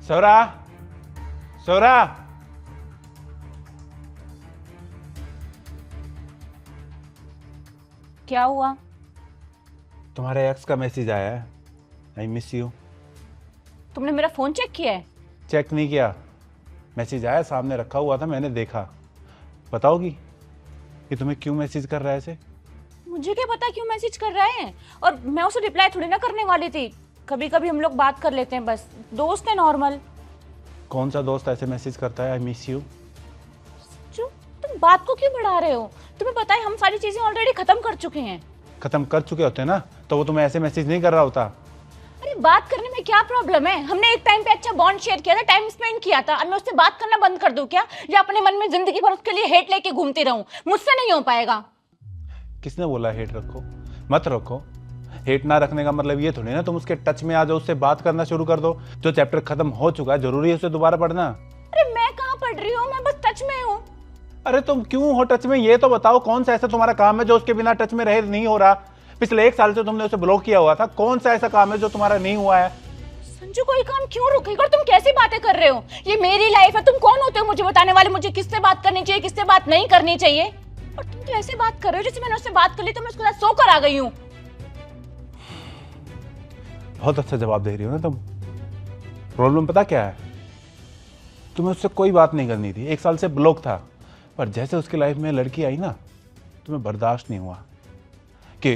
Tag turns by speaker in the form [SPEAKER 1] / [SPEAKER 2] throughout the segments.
[SPEAKER 1] सौरा, सौरा,
[SPEAKER 2] क्या हुआ?
[SPEAKER 1] तुम्हारे एक्स का मैसेज आया है। I miss you.
[SPEAKER 2] तुमने मेरा फोन चेक किया है?
[SPEAKER 1] चेक नहीं किया, मैसेज आया, सामने रखा हुआ था, मैंने देखा। बताओगी कि तुम्हें क्यों मैसेज कर रहा है ऐसे?
[SPEAKER 2] मुझे क्या पता क्यों मैसेज कर रहा है, और मैं उसे रिप्लाई थोड़ी ना करने वाली थी। कभी कभी हम लोग बात कर लेते हैं, बस दोस्त है, नॉर्मल।
[SPEAKER 1] कौन सा दोस्त ऐसे मैसेज करता है आई मिस यू?
[SPEAKER 2] जो तुम बात को क्यों बढ़ा रहे हो? तुम्हें पता है हम सारी चीजें ऑलरेडी खत्म कर चुके हैं।
[SPEAKER 1] खत्म कर चुके होते ना तो वो तुम्हें ऐसे मैसेज नहीं कर रहा होता।
[SPEAKER 2] अरे बात करने में क्या प्रॉब्लम है? हमने एक टाइम पे अच्छा बॉन्ड शेयर किया था, टाइम स्पेंड किया था। अब मैं उससे बात करना बंद कर दूं क्या, या अपने मन में जिंदगी भर उसके लिए हेट लेके घूमती रहूं? मुझसे नहीं हो पाएगा।
[SPEAKER 1] किसने बोला हेट रखो? मत रखो। हेट ना रखने का मतलब ये थोड़ी ना तुम उसके टच में आ जाओ, उससे बात करना शुरू कर दो। जो चैप्टर खत्म हो चुका है जरूरी है उसे दोबारा पढ़ना?
[SPEAKER 2] अरे मैं कहाँ पढ़ रही हूँ, मैं बस टच में हूँ।
[SPEAKER 1] अरे तुम क्यों हो टच में, ये तो बताओ। कौन सा ऐसा तुम्हारा काम है जो उसके बिना टच में रहे नहीं हो रहा? पिछले 1 साल से तुमने उसे ब्लॉक किया हुआ था। कौन सा ऐसा काम है जो तुम्हारा नहीं हुआ है?
[SPEAKER 2] संजू, कोई काम क्यों रुकेगा? और तुम कैसी बातें कर रहे हो? ये मेरी लाइफ है, तुम कौन होते हो मुझे बताने वाले? मुझे किससे बात करनी चाहिए, किससे बात नहीं करनी चाहिए? और तुम तो ऐसे बात कर रहे हो जैसे मैंने उससे बात कर ली तो मैं उसके साथ सोकर आ गई हूँ।
[SPEAKER 1] बहुत अच्छा जवाब दे रही हो ना तुम। प्रॉब्लम पता क्या है? तुम्हें उससे कोई बात नहीं करनी थी, 1 साल से ब्लॉक था। पर जैसे उसकी लाइफ में लड़की आई ना, तुम्हें बर्दाश्त नहीं हुआ कि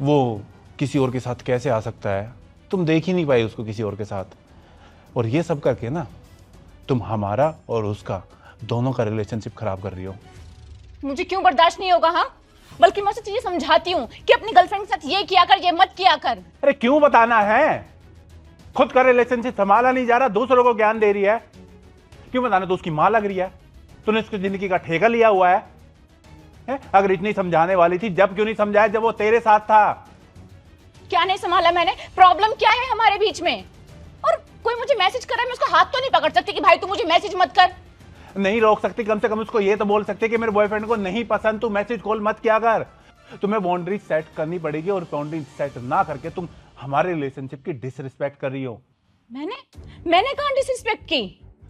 [SPEAKER 1] वो किसी और के साथ कैसे आ सकता है। तुम देख ही नहीं पाई उसको किसी और के साथ। और ये सब करके ना तुम हमारा और उसका दोनों का रिलेशनशिप खराब कर रही हो।
[SPEAKER 2] मुझे क्यों बर्दाश्त नहीं होगा? हाँ, बल्कि मैं उसे चीजें समझाती हूँ कि अपनी गर्लफ्रेंड के साथ ये किया कर, ये मत किया कर।
[SPEAKER 1] अरे क्यों बताना है? खुद का रिलेशनशिप संभाला नहीं जा रहा, दूसरों को ज्ञान दे रही है। क्यों बताना? तो उसकी मां लग रही है। तूने उसकी जिंदगी का ठेका लिया हुआ है? अगर इतनी समझाने वाली थी जब क्यों नहीं समझाया जब वो तेरे साथ था?
[SPEAKER 2] क्या नहीं संभाला मैंने? प्रॉब्लम क्या है हमारे बीच में? और कोई मुझे मैसेज कर रहा है, मैं उसका हाथ तो नहीं पकड़ सकती कि भाई तू मुझे मैसेज मत कर।
[SPEAKER 1] नहीं रोक सकती? कम से कम उसको ये तो बोल सकते कि मेरे बॉयफ्रेंड को नहीं पसंद, तू मैसेज कॉल मत किया कर। तुम्हें बाउंड्री सेट करनी पड़ेगी, और बाउंड्री सेट ना करके तुम हमारे रिलेशनशिप की डिसरिस्पेक्ट कर रही हो।
[SPEAKER 2] मैंने कहाँ डिसरिस्पेक्ट की?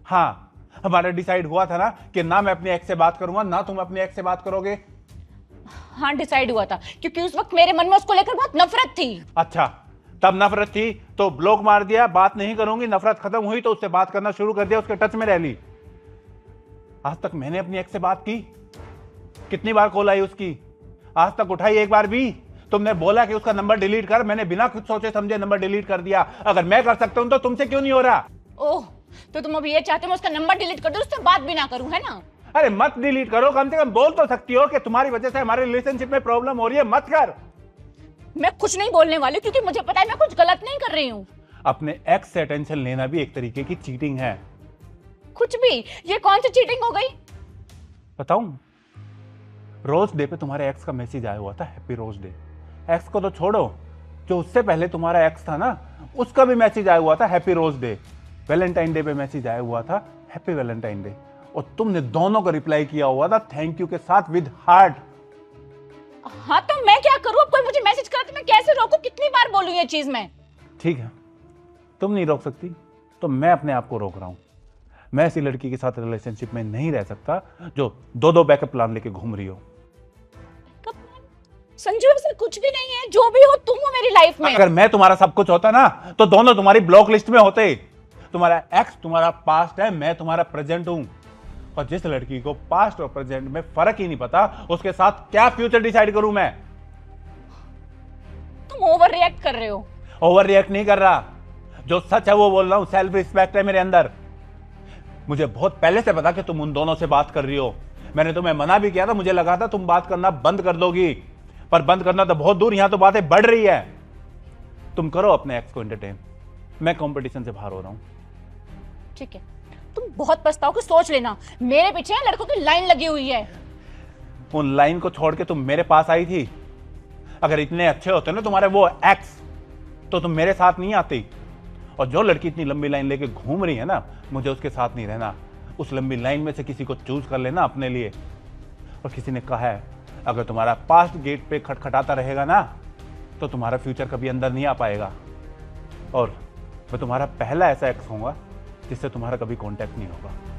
[SPEAKER 1] हाँ, हमारा डिसाइड हुआ था ना कि ना मैं अपनी एक्स से बात करूंगा ना तुम अपनी एक्स से बात करोगे।
[SPEAKER 2] हाँ, डिसाइड हुआ था, क्योंकि उस वक्त मेरे मन में उसको लेकर बहुत नफरत थी।
[SPEAKER 1] अच्छा, तब नफरत थी तो ब्लॉक मार दिया, बात नहीं करूंगी। नफरत खत्म हुई तो उससे बात करना शुरू कर दिया, उसके टच में रह ली। आज तक मैंने अपनी एक्स से बात की? कितनी बार कॉल आई उसकी? आज तक उठाई एक बार भी? तुमने बोला कि उसका नंबर डिलीट कर, मैंने बिना कुछ सोचे समझे नंबर डिलीट कर दिया। अगर मैं कर सकता हूं तो तुमसे क्यों नहीं हो रहा?
[SPEAKER 2] ओह, तो तुम अभी ये चाहते हो मैं उसका नंबर डिलीट कर दूं, उससे बात भी ना करूं, है ना?
[SPEAKER 1] अरे मत डिलीट करो, कम से कम बोल तो सकती हो कि तुम्हारी वजह से हमारे रिलेशनशिप में प्रॉब्लम हो रही है। मत कर।
[SPEAKER 2] मैं कुछ नहीं बोलने वाली, क्योंकि मुझे पता है मैं कुछ गलत नहीं कर रही हूँ।
[SPEAKER 1] अपने एक्स से अटेंशन लेना भी एक तरीके की चीटिंग है।
[SPEAKER 2] कुछ भी? ये कौन सी चीटिंग हो गई?
[SPEAKER 1] बताऊं? रोज डे पे तुम्हारे एक्स का मैसेज आया हुआ था, हैप्पी रोज डे। एक्स को तो छोड़ो, जो उससे पहले तुम्हारा एक्स था ना, उसका भी मैसेज आया हुआ था, happy rose day. Valentine day पे मैसेज आया हुआ था, हैप्पी वैलेंटाइन डे। और तुमने दोनों को रिप्लाई किया हुआ था थैंक यू के साथ विद हार्ट।
[SPEAKER 2] हाँ, तो मैं क्या करूं? अब कोई मुझे मैसेज करे तो मैं कैसे रोकूं? कितनी बार बोलूं ये चीज मैं?
[SPEAKER 1] ठीक है, तुम नहीं रोक सकती तो मैं अपने आप को रोक रहा हूं। मैं ऐसी लड़की के साथ रिलेशनशिप में नहीं रह सकता जो 2-2 बैकअप प्लान लेके घूम रही हो।
[SPEAKER 2] संजू, ऐसा कुछ भी नहीं है। जो भी हो तुम हो मेरी लाइफ में।
[SPEAKER 1] अगर मैं तुम्हारा सब कुछ होता ना तो दोनों तुम्हारी ब्लॉक लिस्ट में होते। तुम्हारा एक्स तुम्हारा पास्ट है, मैं तुम्हारा प्रेजेंट हूं। और जिस लड़की को पास्ट और प्रेजेंट में फर्क ही नहीं पता, उसके साथ क्या फ्यूचर डिसाइड करूं मैं?
[SPEAKER 2] तुम ओवर रिएक्ट कर रहे हो।
[SPEAKER 1] ओवर रिएक्ट नहीं कर रहा, जो सच है वो बोल रहा हूं। सेल्फ रिस्पेक्ट है मेरे अंदर। मुझे बहुत पहले से पता कि तुम उन दोनों से बात कर रही हो। मैंने तुम्हें मना भी किया था, मुझे लगा था तुम बात करना बंद कर दोगी, पर बंद करना तो बहुत दूर, यहां तो बातें बढ़ रही है। तुम करो अपने एक्स को एंटरटेन, मैं कंपटीशन से बाहर हो रहा हूं।
[SPEAKER 2] ठीक है, तुम बहुत पछताओगे, सोच लेना। मेरे पीछे लड़कों की लाइन लगी हुई है।
[SPEAKER 1] उन लाइन को छोड़ के तुम मेरे पास आई थी। अगर इतने अच्छे होते ना तुम्हारे वो एक्स, तो तुम मेरे साथ नहीं आती। और जो लड़की इतनी लंबी लाइन लेके घूम रही है ना, मुझे उसके साथ नहीं रहना। उस लंबी लाइन में से किसी को चूज कर लेना अपने लिए। और किसी ने कहा है, अगर तुम्हारा पास्ट गेट पे खटखटाता रहेगा ना, तो तुम्हारा फ्यूचर कभी अंदर नहीं आ पाएगा। और मैं तुम्हारा पहला ऐसा एक्स होऊंगा जिससे तुम्हारा कभी कांटेक्ट नहीं होगा।